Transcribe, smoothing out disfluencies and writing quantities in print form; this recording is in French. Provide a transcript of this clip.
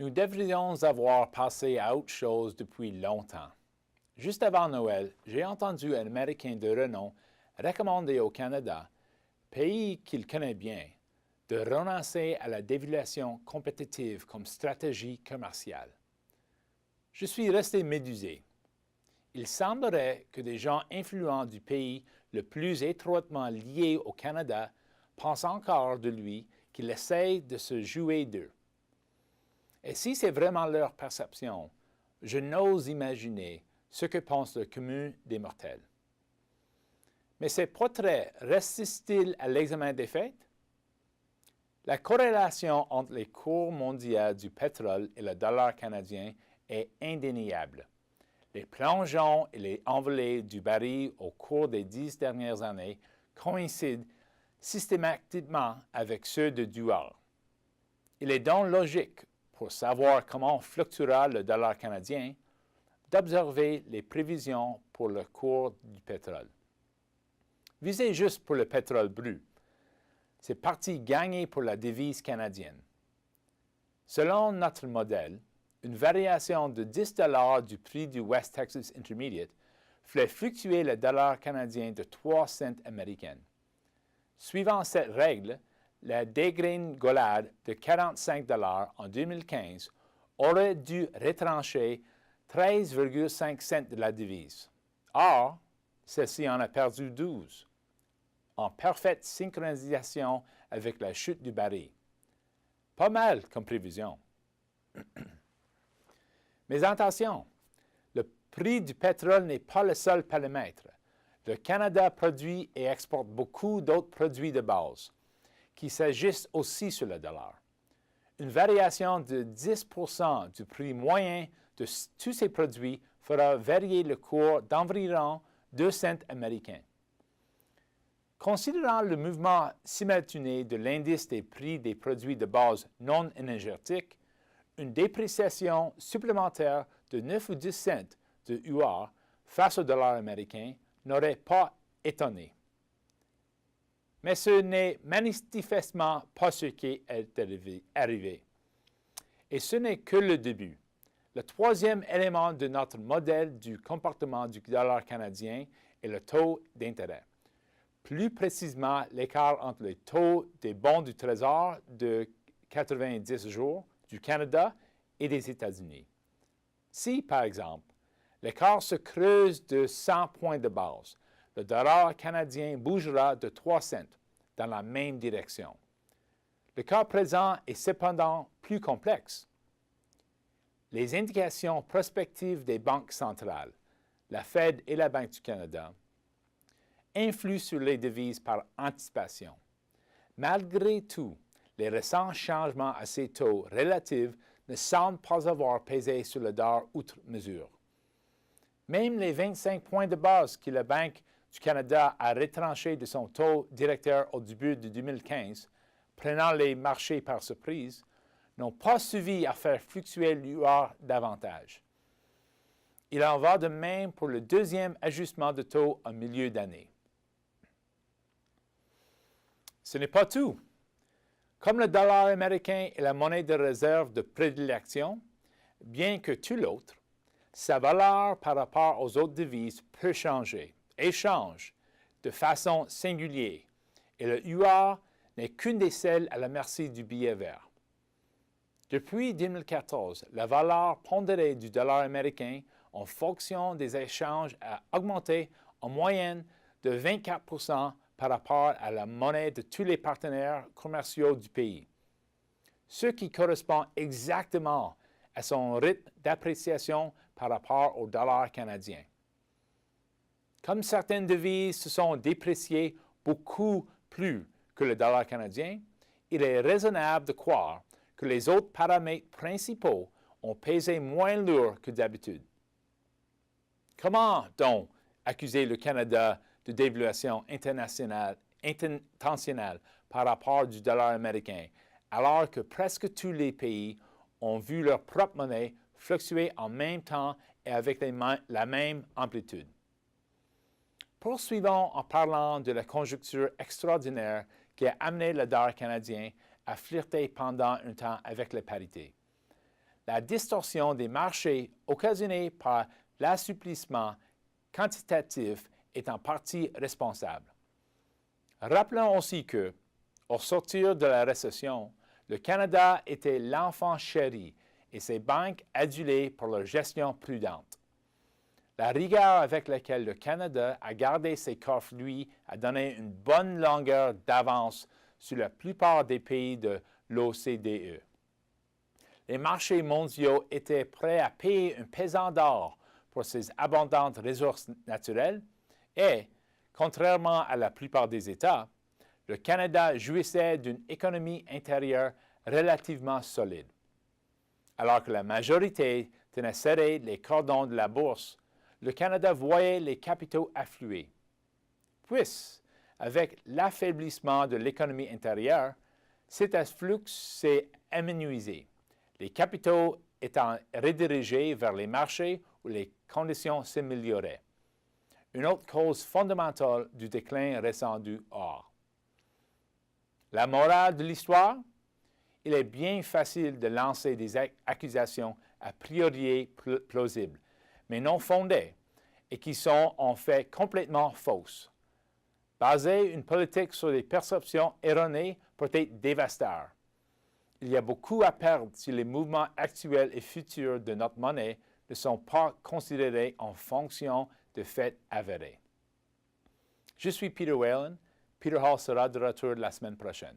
Nous devrions avoir passé à autre chose depuis longtemps. Juste avant Noël, j'ai entendu un Américain de renom recommander au Canada, pays qu'il connaît bien, de renoncer à la dévaluation compétitive comme stratégie commerciale. Je suis resté médusé. Il semblerait que des gens influents du pays le plus étroitement lié au Canada pensent encore de lui qu'il essaie de se jouer d'eux. Et si c'est vraiment leur perception, je n'ose imaginer ce que pense le commun des mortels. Mais ces portraits restent-ils à l'examen des faits? La corrélation entre les cours mondiaux du pétrole et le dollar canadien est indéniable. Les plongeons et les envolées du baril au cours des 10 dernières années coïncident systématiquement avec ceux de dollar. Il est donc logique, pour savoir comment fluctuera le dollar canadien, d'observer les prévisions pour le cours du pétrole. Visez juste pour le pétrole brut. C'est parti gagné pour la devise canadienne. Selon notre modèle, une variation de 10 $ du prix du West Texas Intermediate ferait fluctuer le dollar canadien de 3 cents américains. Suivant cette règle, la dégringolade de 45 $ en 2015 aurait dû retrancher 13,5 cents de la devise. Or, celle-ci en a perdu 12, en parfaite synchronisation avec la chute du baril. Pas mal comme prévision. Mais attention, le prix du pétrole n'est pas le seul paramètre. Le Canada produit et exporte beaucoup d'autres produits de base, qui s'ajustent aussi sur le dollar. Une variation de 10 % du prix moyen de tous ces produits fera varier le cours d'environ 2 cents américains. Considérant le mouvement simultané de l'indice des prix des produits de base non énergétiques, une dépréciation supplémentaire de 9 ou 10 cents de UR face au dollar américain n'aurait pas étonné. Mais ce n'est manifestement pas ce qui est arrivé. Et ce n'est que le début. Le troisième élément de notre modèle du comportement du dollar canadien est le taux d'intérêt. Plus précisément, l'écart entre le taux des bons du Trésor de 90 jours du Canada et des États-Unis. Si, par exemple, l'écart se creuse de 100 points de base, le dollar canadien bougera de 3 cents dans la même direction. Le cas présent est cependant plus complexe. Les indications prospectives des banques centrales, la Fed et la Banque du Canada, influent sur les devises par anticipation. Malgré tout, les récents changements à ces taux relatifs ne semblent pas avoir pesé sur le dollar outre mesure. Même les 25 points de base que la Banque du Canada a retranchés de son taux directeur au début de 2015, prenant les marchés par surprise, n'ont pas suffi à faire fluctuer l'UR davantage. Il en va de même pour le deuxième ajustement de taux en milieu d'année. Ce n'est pas tout. Comme le dollar américain est la monnaie de réserve de prédilection, bien que tout l'autre, sa valeur par rapport aux autres devises peut changer et change de façon singulière, et le UR n'est qu'une des celles à la merci du billet vert. Depuis 2014, la valeur pondérée du dollar américain en fonction des échanges a augmenté en moyenne de 24 % par rapport à la monnaie de tous les partenaires commerciaux du pays, ce qui correspond exactement à son rythme d'appréciation par rapport au dollar canadien. Comme certaines devises se sont dépréciées beaucoup plus que le dollar canadien, il est raisonnable de croire que les autres paramètres principaux ont pesé moins lourd que d'habitude. Comment donc accuser le Canada de dévaluation intentionnelle par rapport du dollar américain, alors que presque tous les pays ont vu leur propre monnaie fluctuer en même temps et avec la même amplitude? Poursuivons en parlant de la conjoncture extraordinaire qui a amené le dollar canadien à flirter pendant un temps avec la parité. la distorsion des marchés occasionnée par l'assouplissement quantitatif est en partie responsable. Rappelons aussi que, au sortir de la récession, le Canada était l'enfant chéri et ses banques adulées pour leur gestion prudente. La rigueur avec laquelle le Canada a gardé ses coffres, lui, a donné une bonne longueur d'avance sur la plupart des pays de l'OCDE. Les marchés mondiaux étaient prêts à payer un pesant d'or pour ces abondantes ressources naturelles et, contrairement à la plupart des États, le Canada jouissait d'une économie intérieure relativement solide. Alors que la majorité tenait serrés les cordons de la bourse, le Canada voyait les capitaux affluer. Puis, avec l'affaiblissement de l'économie intérieure, cet afflux s'est amenuisé, les capitaux étant redirigés vers les marchés où les conditions s'amélioraient. Une autre cause fondamentale du déclin récent du or. La morale de l'histoire? Il est bien facile de lancer des accusations a priori plausibles, mais non fondées, et qui sont en fait complètement fausses. Baser une politique sur des perceptions erronées peut être dévastateur. Il y a beaucoup à perdre si les mouvements actuels et futurs de notre monnaie ne sont pas considérés en fonction de faits avérés. Je suis Peter Whalen. Peter Hall sera de retour la semaine prochaine.